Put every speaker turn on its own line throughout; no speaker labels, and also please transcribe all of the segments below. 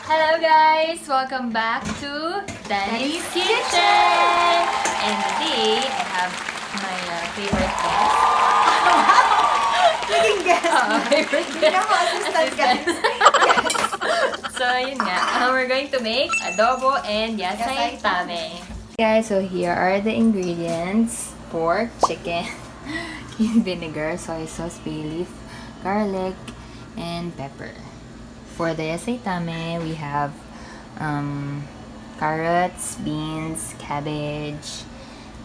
Hello guys! Welcome back to Danny's Kitchen! And today, I have my favorite guest.
Naging guest.
Favorite
Hindi ako assistant guys. Yes.
So, yun nga. We're going to make adobo and yasay tame. Guys, so here are the ingredients. Pork, chicken, vinegar, soy sauce, bay leaf, garlic, and pepper. For the yasay tame, we have carrots, beans, cabbage,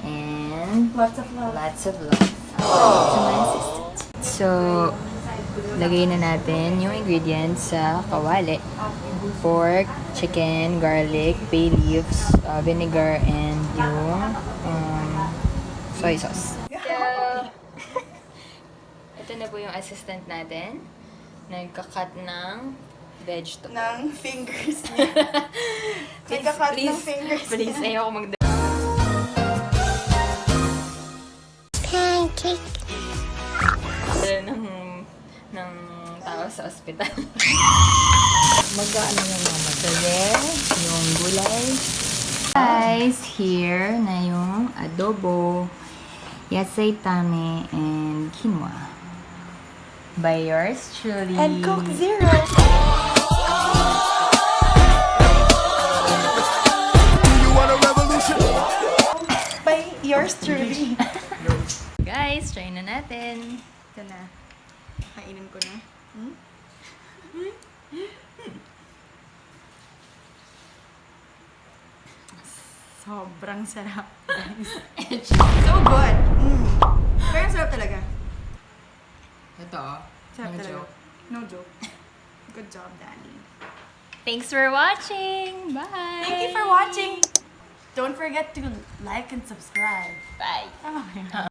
and
Lots of love.
lots of love to my assistant. So, lagay na natin yung ingredients sa kawali. Pork, chicken, garlic, bay leaves, vinegar, and yung soy sauce. So, ito na po yung assistant natin. Nagka-cut ng vegetable.
Ng fingers niya. Nagka-cut ng fingers
Please,
niya.
ayoko mag ng tao sa ospital.
Mag-ano na naman.
So there, yung gulay. Guys, here na yung adobo, yasay tame, and quinoa. By yours truly.
And Coke Zero. By yours truly.
Guys, try na natin.
Ito na. Kainin ko na. Sobrang sarap, guys. So good. Pero sarap talaga.
Ito,
Sarap
no
talaga.
joke.
No joke. Good job, Danny.
Thanks for watching. Bye.
Thank you for watching. Don't forget to like and subscribe.
Bye.
Oh my God.